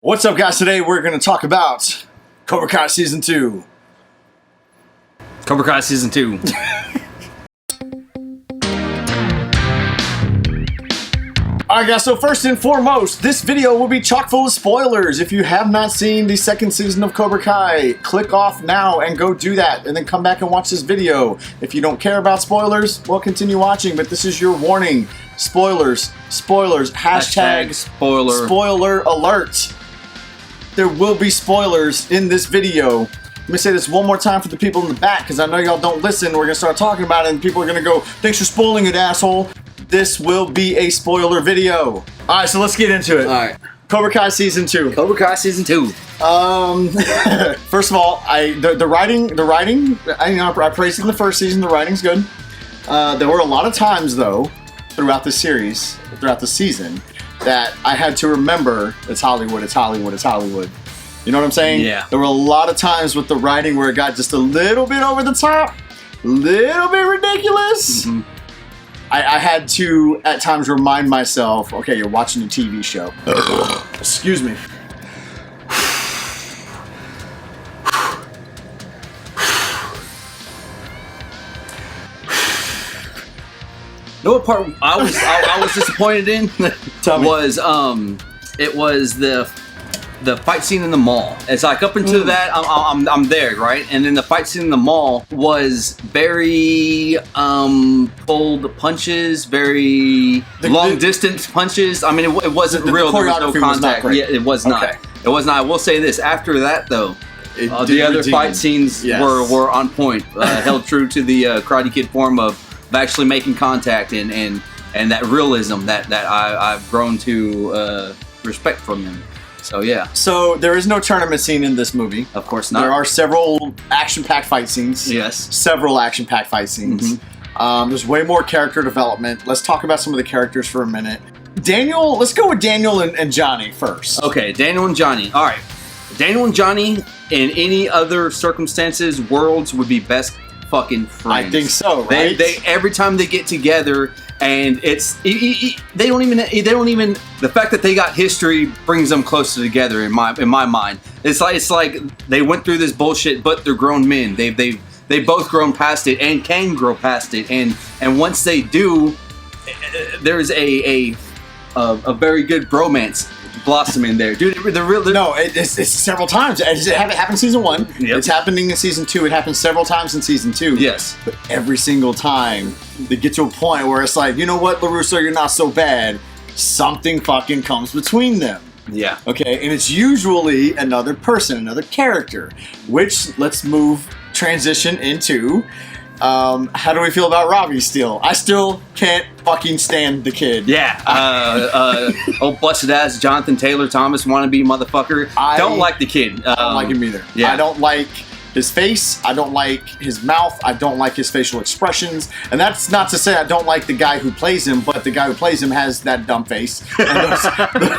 What's up, guys? Today we're going to talk about Cobra Kai Season 2. Cobra Kai Season 2. Alright guys, so first and foremost, this video will be chock full of spoilers. If you have not seen the second season of Cobra Kai, click off now and go do that, and then come back and watch this video. If you don't care about spoilers, well, continue watching, but this is your warning. Spoilers, spoilers, hashtag spoiler alert. There will be spoilers in this video. Let me say this one more time for the people in the back, because I know y'all don't listen. We're going to start talking about it, and people are going to go, thanks for spoiling it, asshole. This will be a spoiler video. Alright, so let's get into it. Alright. Cobra Kai Season 2. Cobra Kai Season 2. First of all, the writing, I praised it in the first season, the writing's good. There were a lot of times, though, throughout the series, throughout the season, that I had to remember, it's Hollywood, it's Hollywood, it's Hollywood. You know what I'm saying? Yeah. There were a lot of times with the writing where it got just a little bit over the top, little bit ridiculous. Mm-hmm. I had to, at times, remind myself, okay, you're watching a TV show. Excuse me. You know what part I was disappointed in? Tell me. It was the fight scene in the mall. It's like up until that, I'm there, right? And then the fight scene in the mall was very pulled punches, very long distance punches. I mean, it wasn't real. There was no contact. Yeah, it was not. Okay. It was not. I will say this. After that, though, the other fight scenes were on point. Held true to the Karate Kid form of actually making contact and that realism that I've grown to respect from them. So yeah. So there is no tournament scene in this movie. Of course not. There are several action-packed fight scenes. Yes. Several action-packed fight scenes. Mm-hmm. There's way more character development. Let's talk about some of the characters for a minute. Daniel, let's go with Daniel and Johnny first. Okay, Daniel and Johnny. All right. Daniel and Johnny, in any other circumstances, worlds would be best fucking friends. I think so, right? They every time they get together. And it's they don't even the fact that they got history brings them closer together in my mind. It's like they went through this bullshit, but they're grown men. They both grown past it and can grow past it. And once they do, there's a very good bromance blossom in there, dude. No, it's several times. It happened in season 1. Yep. It's happening in season 2. It happens several times in season 2. Yes, but every single time they get to a point where it's like, you know what, LaRusso, you're not so bad. Something fucking comes between them. Yeah. Okay, and it's usually another person, another character. Which let's transition into. How do we feel about Robby Steel? I still can't fucking stand the kid. Yeah. Old busted ass Jonathan Taylor Thomas wannabe motherfucker. I don't like the kid. I don't like him either. Yeah. I don't like his face. I don't like his mouth. I don't like his facial expressions. And that's not to say I don't like the guy who plays him, but the guy who plays him has that dumb face. And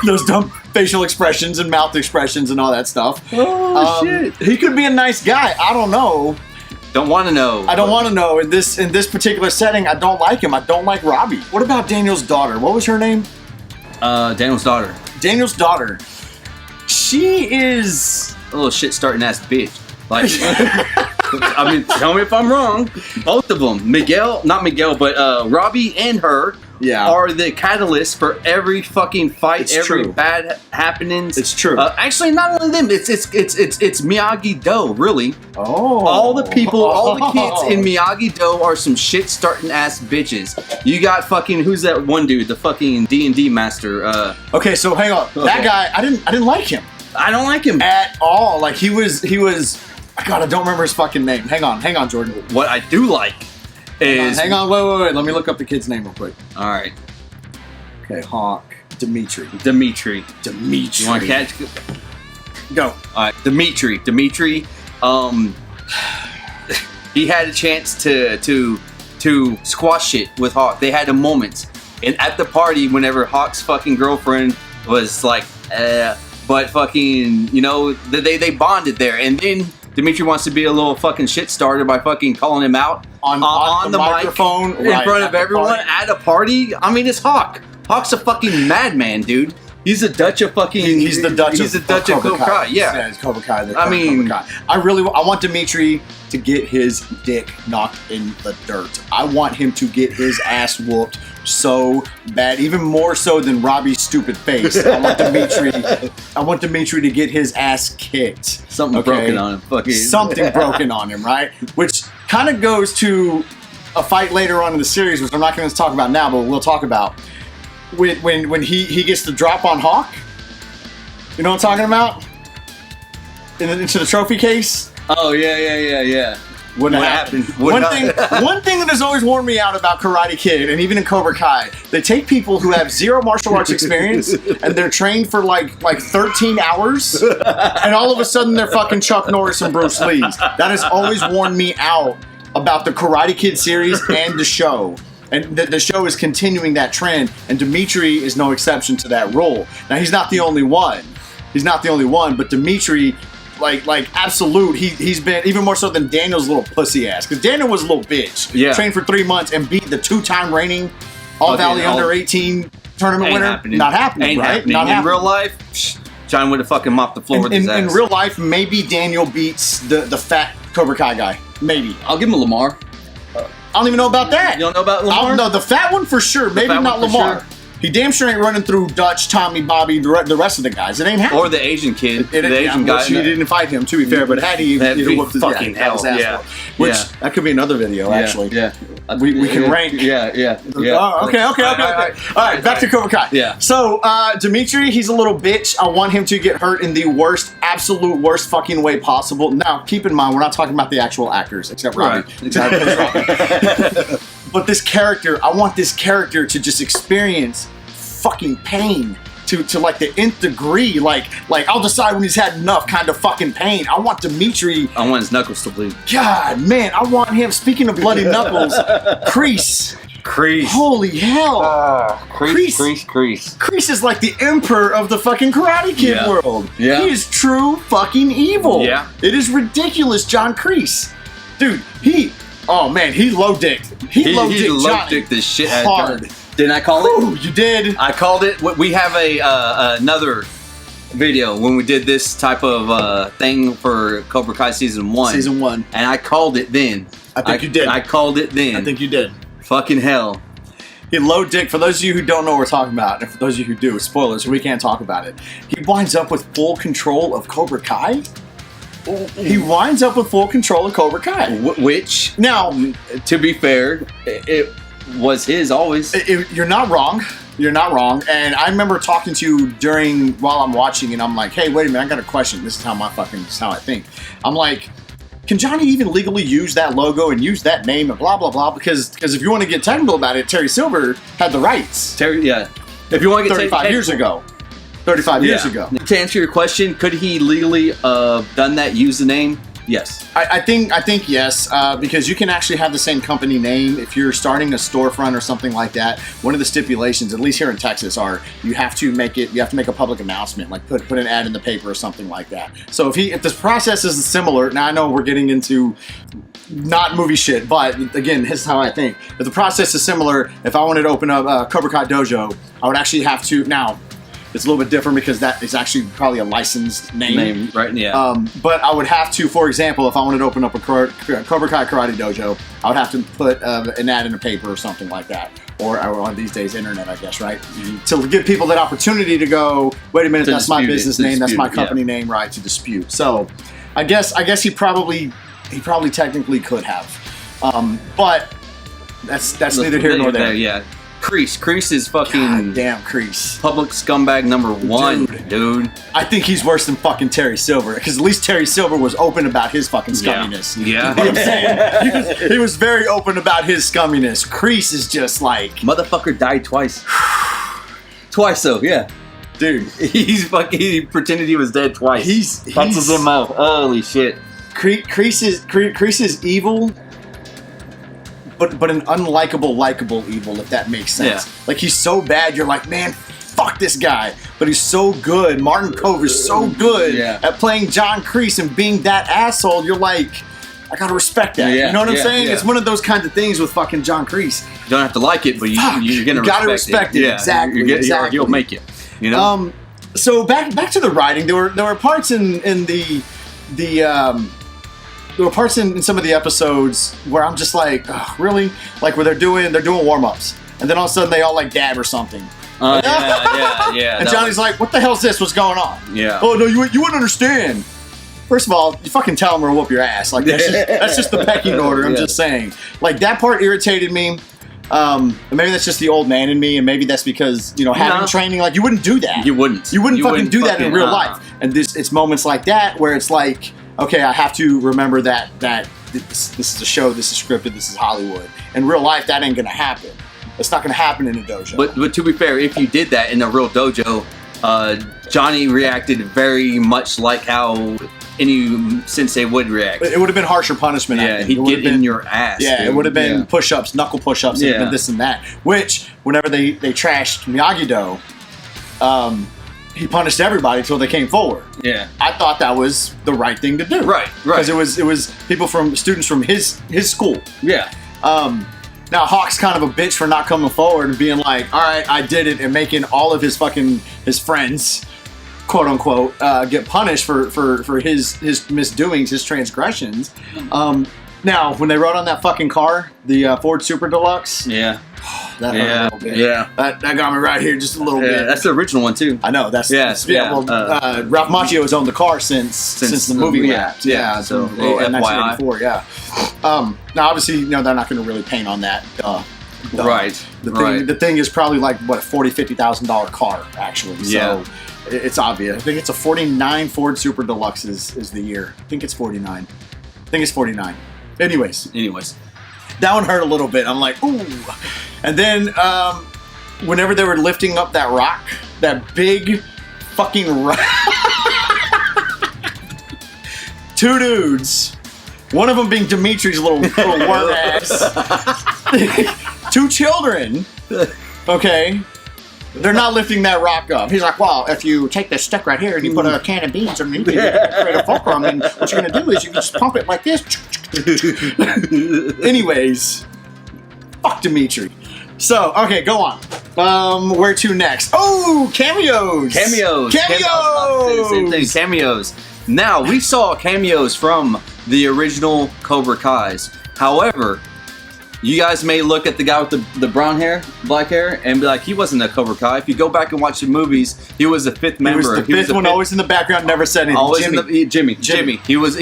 those dumb facial expressions and mouth expressions and all that stuff. Oh, shit. He could be a nice guy. I don't know. Don't want to know. I don't want to know. In this particular setting, I don't like him. I don't like Robby. What about Daniel's daughter? What was her name? Daniel's daughter. Daniel's daughter. She is a little shit starting ass bitch. Like, I mean, tell me if I'm wrong. Both of them, not Miguel, but Robby and her, are the catalyst for every fucking fight, bad happenings. It's true. Actually, not only them. It's Miyagi-Do, really. Oh. All the people, all the kids in Miyagi-Do are some shit starting ass bitches. You got fucking, who's that one dude? The fucking D&D master. Okay, so hang on. Okay. That guy, I didn't like him. I don't like him at all. Like he was. God, I don't remember his fucking name. Hang on, Jordan. What I do like is... Hang on, wait. Let me look up the kid's name real quick. All right. Okay, Hawk. Dimitri. You want to catch... Go. All right, Dimitri. He had a chance to squash it with Hawk. They had a moment. And at the party, whenever Hawk's fucking girlfriend was like, but fucking, you know, they bonded there. And then Dimitri wants to be a little fucking shit starter by fucking calling him out on the microphone in front of everyone at a party. I mean, it's Hawk. Hawk's a fucking madman, dude. He's the Dutch of fucking. He's the Dutch. He's the Dutch of Cobra Kai. Yeah, he's Cobra Kai. Cobra Kai. I want Dimitri to get his dick knocked in the dirt. I want him to get his ass whooped so bad, even more so than Robby's stupid face. I want Dimitri to get his ass kicked. Something broken on him. Fucking something broken on him, right? Which kind of goes to a fight later on in the series, which I'm not going to talk about now, but we'll talk about. When he gets the drop on Hawk, you know what I'm talking about? Into the trophy case. Oh yeah. What happened? One thing that has always worn me out about Karate Kid and even in Cobra Kai, they take people who have zero martial arts experience and they're trained for like 13 hours, and all of a sudden they're fucking Chuck Norris and Bruce Lee's. That has always worn me out about the Karate Kid series and the show. And the show is continuing that trend, and Dimitri is no exception to that rule. Now, he's not the only one. But Dimitri, like absolute, he's been even more so than Daniel's little pussy ass. Because Daniel was a little bitch. Yeah. Trained for 3 months and beat the 2-time reigning All-Valley Under-18 tournament winner. Not happening, right? Not happening. In real life, John would have fucking mopped the floor with his ass. In real life, maybe Daniel beats the fat Cobra Kai guy. Maybe. I'll give him a Lamar. I don't even know about that. You don't know about Lamar? No, the fat one for sure. Maybe not Lamar. Sure. He damn sure ain't running through Dutch, Tommy, Bobby, the rest of the guys. It ain't happening. Or the Asian kid. The Asian guy. He didn't fight him, to be fair, but had he whooped his fucking hell. Yeah. Which, that could be another video, actually. Yeah. We can rank. Yeah. Oh, okay. All right, back to Cobra Kai. Yeah. So, Dimitri, he's a little bitch. I want him to get hurt in the absolute worst fucking way possible. Now, keep in mind, we're not talking about the actual actors, except Robby. Right. Exactly. But this character, I want this character to just experience fucking pain to like the nth degree. Like I'll decide when he's had enough kind of fucking pain. I want Dimitri. I want his knuckles to bleed. God, man, I want him. Speaking of bloody knuckles, Kreese. Holy hell. Kreese. Kreese is like the emperor of the fucking Karate Kid world. Yeah. He is true fucking evil. Yeah. It is ridiculous, John Kreese. Dude, he low-dicked. He low-dicked the shit out of John. Didn't I call it? Ooh, you did. I called it. We have another video when we did this type of thing for Cobra Kai Season 1. Season 1. And I called it then. I think you did. I called it then. I think you did. Fucking hell. He low-dick. For those of you who don't know what we're talking about, and for those of you who do, spoilers, we can't talk about it. He winds up with full control of Cobra Kai. He winds up with full control of Cobra Kai. Which, now, to be fair, it was his always. You're not wrong. You're not wrong. And I remember talking to you while I'm watching, and I'm like, hey, wait a minute, I got a question. This is how I think. I'm like, can Johnny even legally use that logo and use that name and blah, blah, blah? Because if you want to get technical about it, Terry Silver had the rights. If you want to get 35 years ago. 35 years ago. To answer your question, could he legally done that, use the name? Yes. I think yes, because you can actually have the same company name if you're starting a storefront or something like that. One of the stipulations, at least here in Texas, are you have to make a public announcement, like put an ad in the paper or something like that. So if this process is similar, now I know we're getting into not movie shit, but again, this is how I think. If the process is similar, if I wanted to open up a Cobra Kai dojo, I would actually have to now. It's a little bit different because that is actually probably a licensed name. Right, yeah. But I would have to, for example, if I wanted to open up a Cobra Kai karate dojo, I would have to put an ad in a paper or something like that. Or on these days, internet, I guess, right? Mm-hmm. To give people that opportunity to go, wait a minute, that's my business name, that's my company name, right, to dispute. So I guess he probably technically could have. But that's neither here nor there. Yeah. Kreese is fucking God damn Kreese. Public scumbag number one, dude. I think he's worse than fucking Terry Silver, because at least Terry Silver was open about his fucking scumminess. Yeah. You know what I'm saying? He was very open about his scumminess. Kreese is just like... Motherfucker died twice. Twice though, yeah. Dude. He pretended he was dead twice. That's his MO. Holy shit. Kreese is evil... But an unlikable, likable evil, if that makes sense. Yeah. Like, he's so bad, you're like, man, fuck this guy. But he's so good. Martin Kove is so good at playing John Kreese and being that asshole. You're like, I gotta respect that. Yeah, you know what I'm saying? Yeah. It's one of those kinds of things with fucking John Kreese. You don't have to like it, but you're gonna respect it. Yeah, Exactly. Or he'll make it. You know? So back to the writing. There were parts in there were parts in some of the episodes where I'm just like, oh, really? Like where they're doing warm-ups, and then all of a sudden they all like dab or something. Yeah. And Johnny's like, what the hell's this? What's going on? Yeah. Oh no, you wouldn't understand. First of all, you fucking tell him or whoop your ass. Like that's just the pecking order. I'm just saying. Like that part irritated me. Maybe that's just the old man in me, and maybe that's because having training. Like you wouldn't do that. You wouldn't fucking do that in real life. And it's moments like that where it's like, okay, I have to remember that this is a show, this is scripted, this is Hollywood. In real life, that ain't gonna happen. It's not gonna happen in a dojo. But to be fair, if you did that in a real dojo, Johnny reacted very much like how any sensei would react. It would have been harsher punishment. Yeah, he'd get in your ass. Yeah, dude. it would have been push-ups, knuckle push-ups, and this and that. Which, whenever they trashed Miyagi-Do, he punished everybody until they came forward. Yeah, I thought that was the right thing to do. Right. Because it was students from his school. Yeah. Now Hawk's kind of a bitch for not coming forward and being like, all right, I did it, and making all of his friends, quote unquote, get punished for his misdoings, his transgressions. Now, when they rode on that fucking car, the Ford Super Deluxe, that hurt a little bit. Yeah, that got me right here just a little bit. That's the original one too. I know. That's Well, Ralph Macchio has owned the car since the movie wrapped. Yeah. So in 1984. Yeah. Now, obviously, they're not going to really paint on that. Right. The thing is probably like what $40,000-$50,000 car actually. So it's obvious. I think it's a 49 Ford Super Deluxe is the year. I think it's 49. Anyways, that one hurt a little bit. I'm like, ooh. And then whenever they were lifting up that rock, that big fucking rock, two dudes, one of them being Dimitri's little worm ass, two children, okay, they're not lifting that rock up. He's like, well, if you take this stick right here and you put a can of beans underneath it, you create a fulcrum, and what you're going to do is you can just pump it like this. Anyways, fuck Dimitri. So, okay, go on. Where to next? Oh, cameos! Cameos! Same thing, cameos. Now, we saw cameos from the original Cobra Kais. However, you guys may look at the guy with the brown hair, black hair, and be like, he wasn't a Cobra Kai. If you go back and watch the movies, he was the fifth member. He was the fifth one, always in the background, never said anything. Jimmy. He was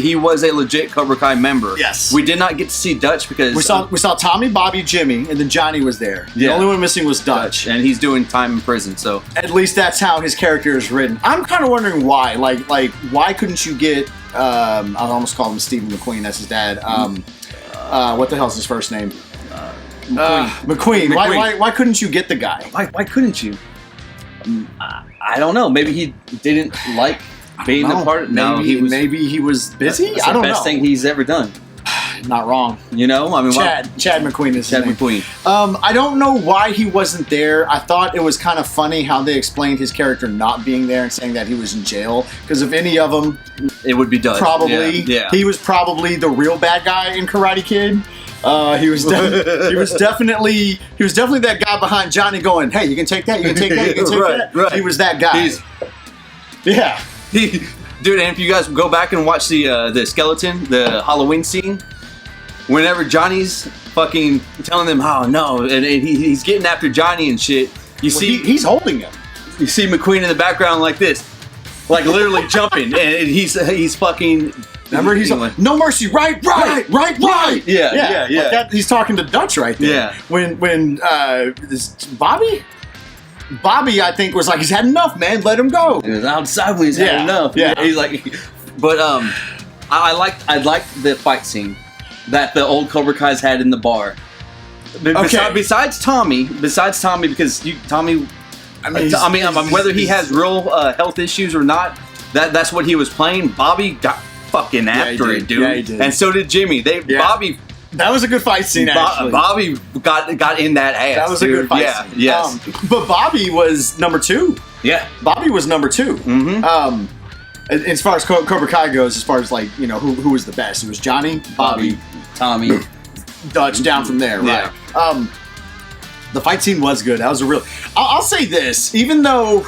a legit Cobra Kai member. Yes. We did not get to see Dutch because we saw Tommy, Bobby, Jimmy, and then Johnny was there. The only one missing was Dutch, and he's doing time in prison. So at least that's how his character is written. I'm kind of wondering why. Like why couldn't you get? I almost called him Stephen McQueen. That's his dad. What the hell's his first name? McQueen. Why couldn't you get the guy? Why couldn't you? I don't know. Maybe he didn't like being a part. Maybe he was busy. That's the best thing he's ever done. Not wrong. I mean, Chad McQueen is his name. McQueen. I don't know why he wasn't there. I thought it was kind of funny how they explained his character not being there and saying that he was in jail. Because if any of them, it would be Dutch. Probably. Yeah. He was probably the real bad guy in Karate Kid. He was definitely that guy behind Johnny going, hey, you can take that, you can take that, you can take that. Right. He was that guy. Dude, and if you guys go back and watch the skeleton, the Halloween scene, whenever Johnny's fucking telling them, oh no, and he's getting after Johnny and shit, he's holding him. You see McQueen in the background like this, like literally jumping, and he's fucking. Remember, he's like, no mercy, right. Yeah. Like he's talking to Dutch right there. Yeah. When this Bobby, I think was like, he's had enough, man. Let him go. He was outside when he's had enough. Yeah. He's like, but I liked the fight scene that the old Cobra Kai's had in the bar. Besides Tommy, because Tommy. I mean, whether he has real health issues or not, that's what he was playing. Bobby got fucking after it, dude. Yeah, he did. And so did Jimmy. Bobby. That was a good fight scene, actually. Bobby got in that ass. That was a good fight scene. Yes. But Bobby was number 2. Yeah. Bobby was number 2. Mm-hmm. As far as Cobra Kai goes, as far as like, who was the best? It was Johnny, Bobby, Tommy, Dutch, down from there, right? Yeah. The fight scene was good. That was a real. I'll say this, even though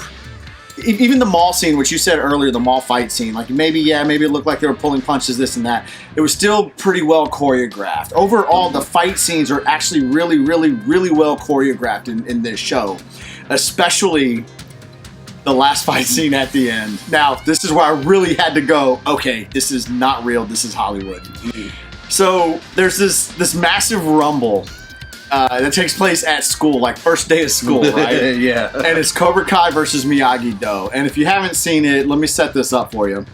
even the mall scene, which you said earlier, the mall fight scene, like maybe it looked like they were pulling punches, this and that. It was still pretty well choreographed. Overall, the fight scenes are actually really, really, really well choreographed in this show, especially the last fight scene at the end. Now, this is where I really had to go, okay, this is not real, this is Hollywood. So there's this massive rumble that takes place at school, like first day of school, right? Yeah. And it's Cobra Kai versus Miyagi-Do. And if you haven't seen it, let me set this up for you.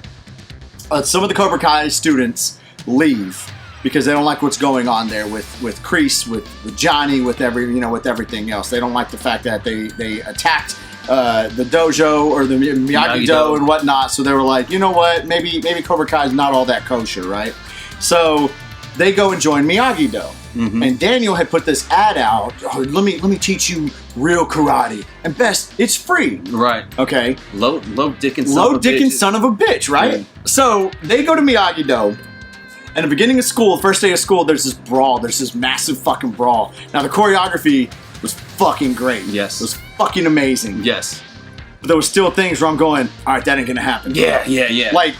Some of the Cobra Kai students leave because they don't like what's going on there with Kreese, with Johnny, with everything else. They don't like the fact that they attacked the dojo or the Miyagi-Do and whatnot. So they were like, you know what? Maybe Cobra Kai is not all that kosher, right? So they go and join Miyagi-Do. Mm-hmm. And Daniel had put this ad out. Oh, let me teach you real karate. And best, it's free. Right. Okay. Low dickin' son of a bitch, right? Yeah. So they go to Miyagi-Do. And at the beginning of school, first day of school, there's this brawl. There's this massive fucking brawl. Now the choreography was fucking great. Yes. It was fucking amazing. Yes. But there was still things where I'm going, all right, that ain't gonna happen. Yeah. Like,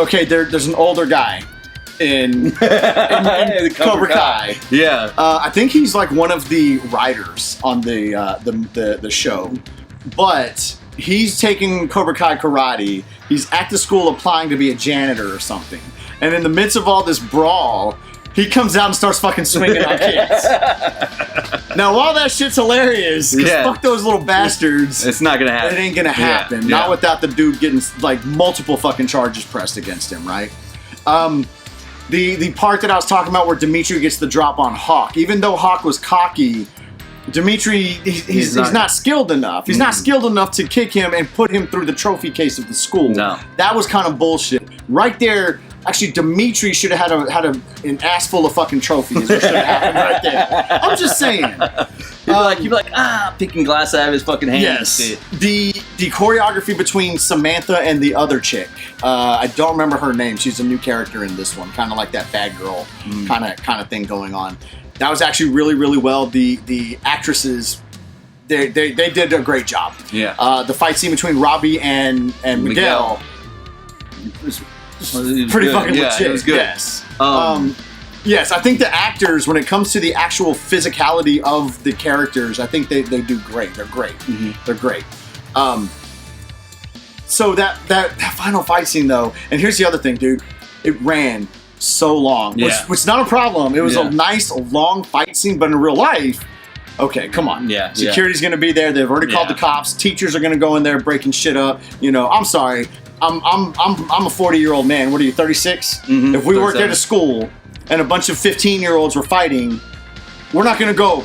okay, there's an older guy in Cobra Kai. Yeah. I think he's like one of the writers on the show. But he's taking Cobra Kai karate. He's at the school applying to be a janitor or something. And in the midst of all this brawl, he comes out and starts fucking swinging on kids. Now, while that shit's hilarious, because fuck those little bastards. It's not gonna happen. It ain't gonna happen. Yeah. Not without the dude getting like multiple fucking charges pressed against him, right? The part that I was talking about where Dimitri gets the drop on Hawk, even though Hawk was cocky, Dimitri, he's not skilled enough. He's not skilled enough to kick him and put him through the trophy case of the school. No. That was kind of bullshit. Right there, actually, Dimitri should have had an ass full of fucking trophies. Is what should have happened right there. I'm just saying. You'd be like, picking glass out of his fucking hand. Yes. The choreography between Samantha and the other chick. I don't remember her name. She's a new character in this one, kind of like that bad girl kind of thing going on. That was actually really, really well. The actresses, they did a great job. Yeah. The fight scene between Robby and Miguel was pretty fucking legit. It was good. Yes. Yes, I think the actors, when it comes to the actual physicality of the characters, I think they do great. They're great. Mm-hmm. They're great. So that final fight scene, though, and here's the other thing, dude. It ran so long, which is not a problem. It was a nice, long fight scene, but in real life, okay, come on. Yeah. Security's going to be there. They've already called the cops. Teachers are going to go in there breaking shit up. You know, I'm sorry. I'm a 40-year-old man. What are you, 36? Mm-hmm. If we worked at a school and a bunch of 15-year-olds were fighting, we're not going to go,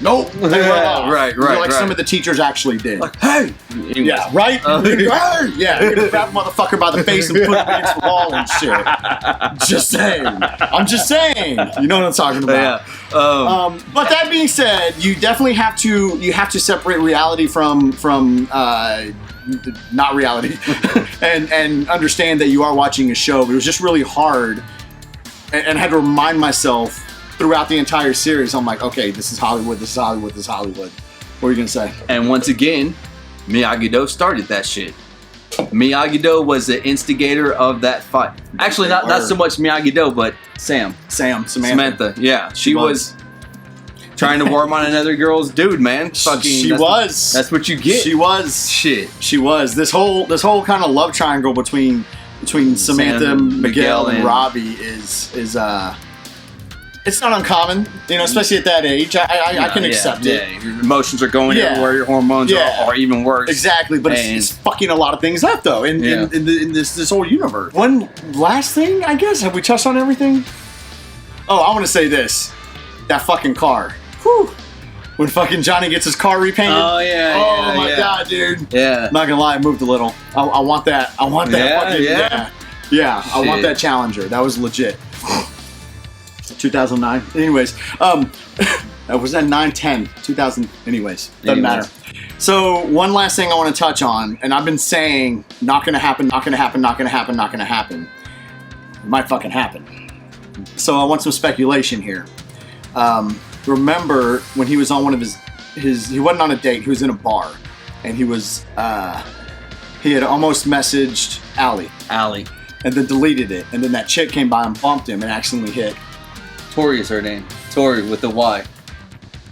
nope. They run off. Right. Like some of the teachers actually did. Like, hey! Yeah, right? Hey! Yeah, you're going to grab a motherfucker by the face and put him against the wall and shit. Just saying. I'm just saying. You know what I'm talking about. Yeah. But that being said, you definitely have to separate reality from not reality and understand that you are watching a show. It was just really hard and I had to remind myself throughout the entire series. I'm like, okay, this is Hollywood, this is Hollywood, this is Hollywood. What are you gonna say? And once again, Miyagi-Do started that shit. Miyagi-Do was the instigator of that fight. Actually, not so much Miyagi-Do, but Samantha. Yeah, she was trying to worm on another girl's dude, man. That's what you get. She was. This whole kind of love triangle between Samantha, Miguel, and Robby is it's not uncommon, you know, especially at that age. I can accept it. Yeah, your emotions are going everywhere. Your hormones are even worse. Exactly, but it's fucking a lot of things up though in this whole universe. One last thing, I guess. Have we touched on everything? Oh, I want to say this. That fucking car. Whew. When fucking Johnny gets his car repainted. Oh my god, dude. Yeah. I'm not gonna lie, I moved a little. I want that. I want that. Yeah. I want that Challenger. That was legit. 2009. Anyways, was that 9-10? 2000. Anyways, doesn't matter. So one last thing I want to touch on, and I've been saying, not gonna happen, not gonna happen, not gonna happen, not gonna happen. It might fucking happen. So I want some speculation here. Remember when he was on one of his he wasn't on a date, he was in a bar, and he was he had almost messaged Allie Allie. and then deleted it. And then that chick came by and bumped him and accidentally hit. Tori is her name. Tori with the Y.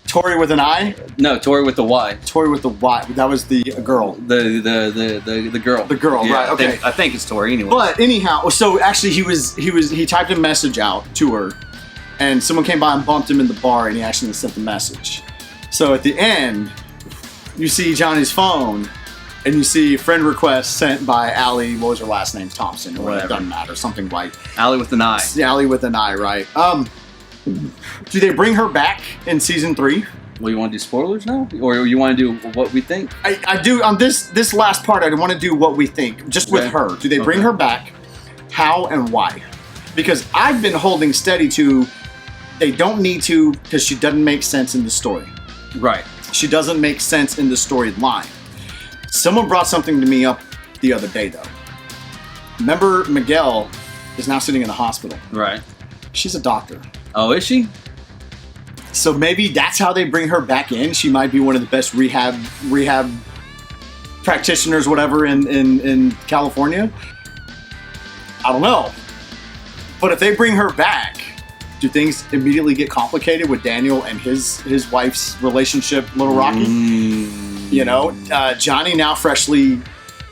Tori with an I? No, Tori with the Y. Tori with the Y. That was the girl. The girl. The girl, Yeah, right? Okay. I think it's Tori anyway. But anyhow, so actually he typed a message out to her, and someone came by and bumped him in the bar, and he actually sent the message. So at the end, you see Johnny's phone, and you see friend request sent by Allie. What was her last name? Thompson or whatever. Doesn't matter. Something like Allie with an I. Allie with an I, right? Do they bring her back in season 3? Well, you want to do spoilers now, or you want to do what we think? I do on this last part. I want to do what we think, just with her. Do they bring her back? How and why? Because I've been holding steady to they don't need to, because she doesn't make sense in the story. Right. She doesn't make sense in the storyline. Someone brought something to me up the other day, though. Remember, Miguel is now sitting in the hospital. Right. She's a doctor. Oh, is she? So maybe that's how they bring her back in. She might be one of the best rehab practitioners, whatever, in California. I don't know. But if they bring her back, do things immediately get complicated with Daniel and his wife's relationship, Little Rocky? You know, Johnny now freshly,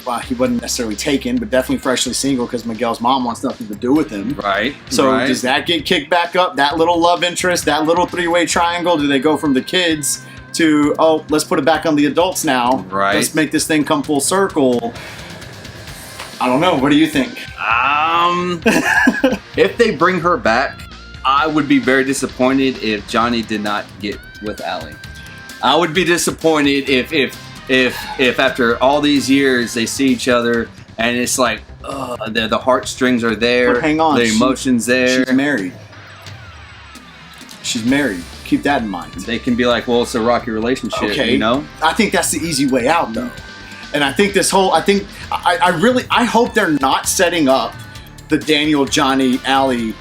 well, he wasn't necessarily taken, but definitely freshly single because Miguel's mom wants nothing to do with him. Right. So does that get kicked back up? That little love interest, that little three-way triangle, do they go from the kids to, oh, let's put it back on the adults now. Right. Let's make this thing come full circle. I don't know. What do you think? If they bring her back, I would be very disappointed if Johnny did not get with Allie. I would be disappointed if after all these years they see each other and it's like, the heartstrings are there. But hang on. The emotions there. She's married. She's married. Keep that in mind. They can be like, well, it's a rocky relationship, Okay. you know? I think that's the easy way out, though. And I think I hope they're not setting up the Daniel, Johnny, Allie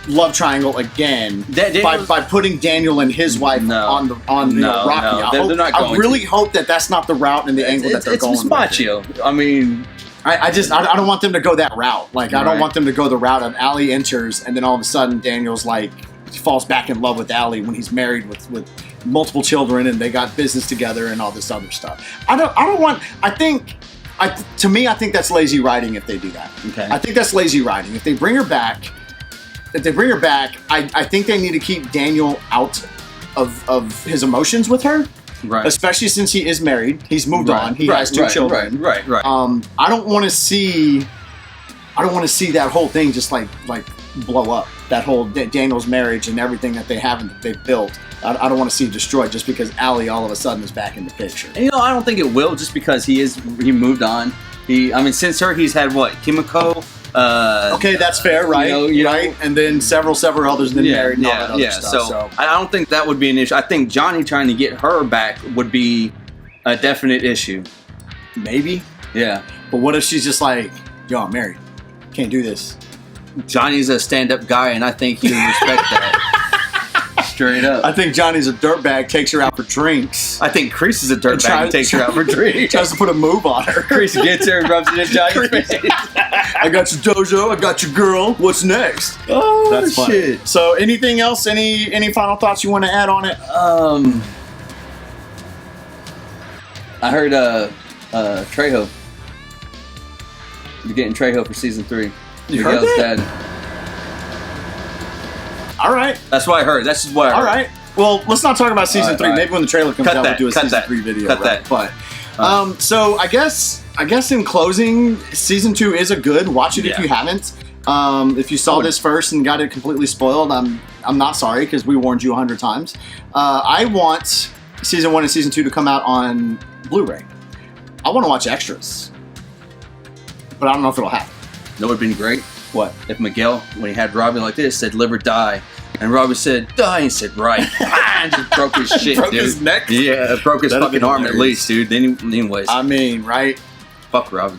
love triangle again by putting Daniel and his wife on Rocky. I really hope that that's not the route and the angle that they're going. It's macho. I mean, I don't want them to go that route. Like, I don't want them to go the route of Allie enters and then all of a sudden Daniel's like falls back in love with Allie when he's married with multiple children and they got business together and all this other stuff. I think that's lazy writing if they do that. Okay. I think that's lazy writing. If they bring her back, I think they need to keep Daniel out of his emotions with her. Right. Especially since he is married. He's moved on. He has 2 children. Right. I don't want to see that whole thing just like blow up. That whole Daniel's marriage and everything that they've built. I don't want to see it destroyed just because Allie all of a sudden is back in the picture. And, I don't think it will just because he moved on. Since her, he's had what? Kimiko? Okay, that's fair, right? Right? And then several others been married and all that other stuff. So I don't think that would be an issue. I think Johnny trying to get her back would be a definite issue. Maybe. Yeah. But what if she's just like, yo, I'm married. Can't do this. Johnny's a stand-up guy, and I think he would respect that. Straight up. I think Johnny's a dirtbag, takes her out for drinks. I think Chris is a dirtbag and takes her out for drinks. Tries to put a move on her. Chris gets her and rubs it in Johnny's face. I got your dojo, I got your girl. What's next? Oh, that's funny. shit. So anything else? Any final thoughts you want to add on it? I heard Trejo. You're getting Trejo for season 3. You heard that? Dad. All right. That's what I heard. That's just what I heard. All right. Well, let's not talk about season 3. All right. Maybe when the trailer comes out, we'll do a season 3 video. Cut that. But so I guess in closing, season 2 is a good. Watch it if you haven't. If you saw this first and got it completely spoiled, I'm not sorry because we warned you 100 times. I want season 1 and season 2 to come out on Blu-ray. I want to watch extras, but I don't know if it'll happen. That would have been great. What? If Miguel, when he had Robby like this, said live or die, and Robby said die, and said right, and just broke his shit, broke dude. his neck? Yeah, broke his That'd fucking been arm hilarious. at least, dude. Anyways, I mean, right? fuck Robby.